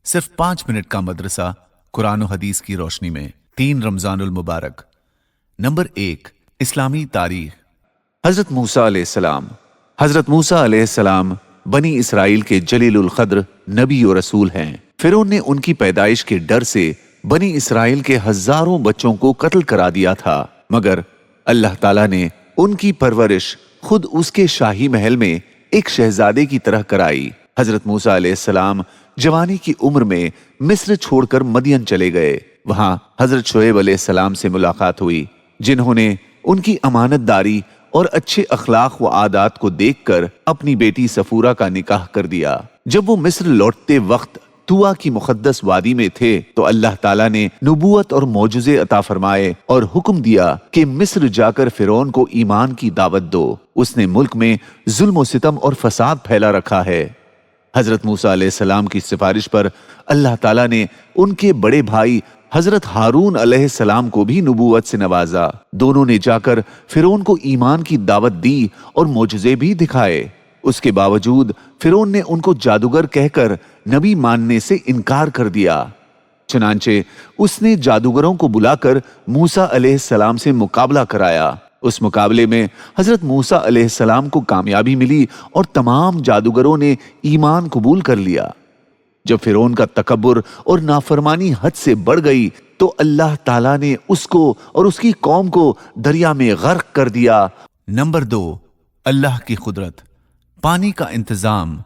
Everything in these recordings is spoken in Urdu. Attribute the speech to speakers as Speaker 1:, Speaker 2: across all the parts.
Speaker 1: صرف 5 منٹ کا مدرسہ قرآن و حدیث کی روشنی میں 3 رمضان المبارک۔ نمبر 1، اسلامی تاریخ۔
Speaker 2: حضرت موسیٰ علیہ السلام۔ حضرت موسیٰ علیہ السلام بنی اسرائیل کے جلیل القدر نبی و رسول ہیں۔ فرعون نے ان کی پیدائش کے ڈر سے بنی اسرائیل کے ہزاروں بچوں کو قتل کرا دیا تھا، مگر اللہ تعالیٰ نے ان کی پرورش خود اس کے شاہی محل میں ایک شہزادے کی طرح کرائی۔ حضرت موسیٰ علیہ السلام جوانی کی عمر میں مصر چھوڑ کر مدین چلے گئے۔ وہاں حضرت شعیب علیہ السلام سے ملاقات ہوئی، جنہوں نے ان کی امانت داری اور اچھے اخلاق و عادات کو دیکھ کر اپنی بیٹی صفورہ کا نکاح کر دیا۔ جب وہ مصر لوٹتے وقت طوٰ کی مقدس وادی میں تھے تو اللہ تعالیٰ نے نبوت اور معجزے عطا فرمائے اور حکم دیا کہ مصر جا کر فرعون کو ایمان کی دعوت دو، اس نے ملک میں ظلم و ستم اور فساد پھیلا رکھا ہے۔ حضرت موسیٰ علیہ السلام کی سفارش پر اللہ تعالیٰ نے ان کے بڑے بھائی حضرت ہارون علیہ السلام کو بھی نبوت سے نوازا۔ دونوں نے جا کر فرعون کو ایمان کی دعوت دی اور معجزے بھی دکھائے۔ اس کے باوجود فرعون نے ان کو جادوگر کہہ کر نبی ماننے سے انکار کر دیا۔ چنانچہ اس نے جادوگروں کو بلا کر موسیٰ علیہ السلام سے مقابلہ کرایا۔ اس مقابلے میں حضرت موسیٰ علیہ السلام کو کامیابی ملی اور تمام جادوگروں نے ایمان قبول کر لیا۔ جب فرعون کا تکبر اور نافرمانی حد سے بڑھ گئی تو اللہ تعالیٰ نے اس کو اور اس کی قوم کو دریا میں غرق کر دیا۔
Speaker 1: نمبر 2، اللہ کی قدرت، پانی کا انتظام۔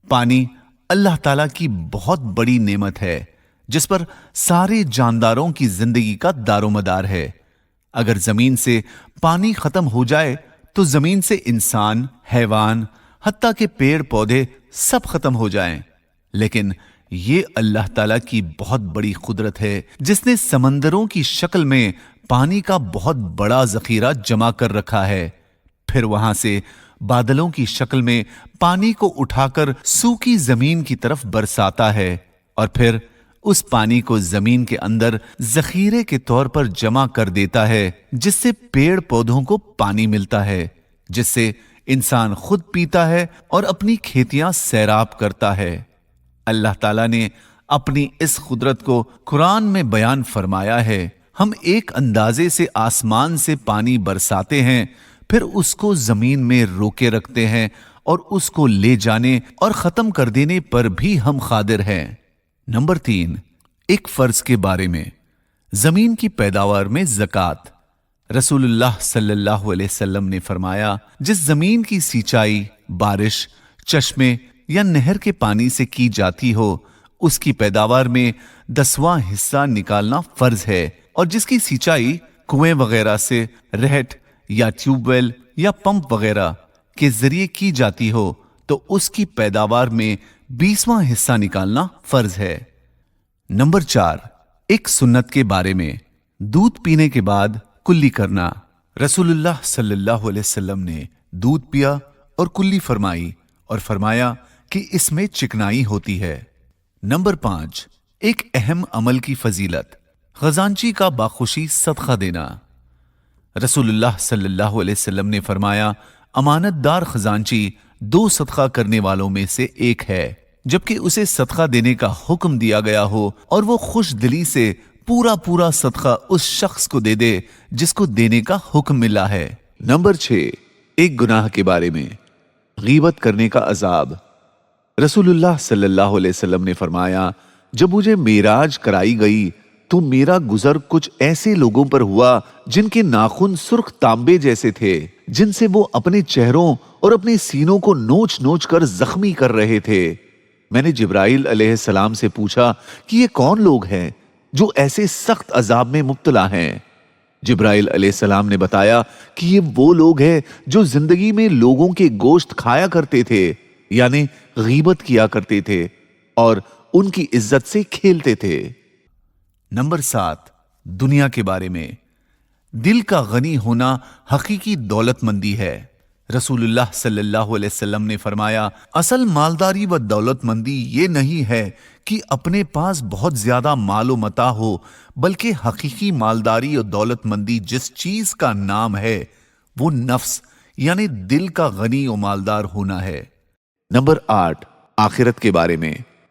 Speaker 1: پانی اللہ تعالیٰ کی بہت بڑی نعمت ہے جس پر سارے جانداروں کی زندگی کا دار و مدار ہے۔ اگر زمین سے پانی ختم ہو جائے تو زمین سے انسان، حیوان، حتیٰ کہ پیڑ پودے سب ختم ہو جائیں، لیکن یہ اللہ تعالیٰ کی بہت بڑی قدرت ہے جس نے سمندروں کی شکل میں پانی کا بہت بڑا ذخیرہ جمع کر رکھا ہے، پھر وہاں سے بادلوں کی شکل میں پانی کو اٹھا کر سوکھی زمین کی طرف برساتا ہے اور پھر اس پانی کو زمین کے اندر ذخیرے کے طور پر جمع کر دیتا ہے، جس سے پیڑ پودوں کو پانی ملتا ہے، جس سے انسان خود پیتا ہے اور اپنی کھیتیاں سیراب کرتا ہے۔ اللہ تعالیٰ نے اپنی اس قدرت کو قرآن میں بیان فرمایا ہے۔ ہم ایک اندازے سے آسمان سے پانی برساتے ہیں، پھر اس کو زمین میں روکے رکھتے ہیں اور اس کو لے جانے اور ختم کر دینے پر بھی ہم قادر ہیں۔ نمبر 3، ایک فرض کے بارے میں، زمین کی پیداوار میں زکوٰۃ۔ رسول اللہ صلی اللہ علیہ وسلم نے فرمایا، جس زمین کی سینچائی بارش، چشمے یا نہر کے پانی سے کی جاتی ہو، اس کی پیداوار میں 10واں حصہ نکالنا فرض ہے، اور جس کی سینچائی کنویں وغیرہ سے، رہٹ یا ٹیوب ویل یا پمپ وغیرہ کے ذریعے کی جاتی ہو تو اس کی پیداوار میں 20واں حصہ نکالنا فرض ہے۔ نمبر 4، ایک سنت کے بارے میں، دودھ پینے کے بعد کلی کرنا۔ رسول اللہ صلی اللہ علیہ وسلم نے دودھ پیا اور کلی فرمائی اور فرمایا کہ اس میں چکنائی ہوتی ہے۔ نمبر 5، ایک اہم عمل کی فضیلت، خزانچی کا باخوشی صدقہ دینا۔ رسول اللہ صلی اللہ علیہ وسلم نے فرمایا، امانت دار خزانچی 2 صدقہ کرنے والوں میں سے ایک ہے، جبکہ اسے صدقہ دینے کا حکم دیا گیا ہو اور وہ خوش دلی سے پورا صدقہ اس شخص کو دے دے جس کو دینے کا حکم ملا ہے۔
Speaker 2: نمبر 6، ایک گناہ کے بارے میں، غیبت کرنے کا عذاب۔ رسول اللہ صلی اللہ علیہ وسلم نے فرمایا، جب مجھے معراج کرائی گئی تو میرا گزر کچھ ایسے لوگوں پر ہوا جن کے ناخن سرخ تانبے جیسے تھے، جن سے وہ اپنے چہروں اور اپنے سینوں کو نوچ نوچ کر زخمی کر رہے تھے۔ میں نے جبرائیل علیہ السلام سے پوچھا کہ یہ کون لوگ ہیں جو ایسے سخت عذاب میں مبتلا ہیں؟ جبرائیل علیہ السلام نے بتایا کہ یہ وہ لوگ ہیں جو زندگی میں لوگوں کے گوشت کھایا کرتے تھے، یعنی غیبت کیا کرتے تھے اور ان کی عزت سے کھیلتے تھے۔
Speaker 1: نمبر 7، دنیا کے بارے میں، دل کا غنی ہونا حقیقی دولت مندی ہے۔ رسول اللہ صلی اللہ علیہ وسلم نے فرمایا، اصل مالداری و دولت مندی یہ نہیں ہے کہ اپنے پاس بہت زیادہ مال و متاع ہو، بلکہ حقیقی مالداری و دولت مندی جس چیز کا نام ہے وہ نفس یعنی دل کا غنی و مالدار ہونا ہے۔
Speaker 2: نمبر 8، آخرت کے بارے میں،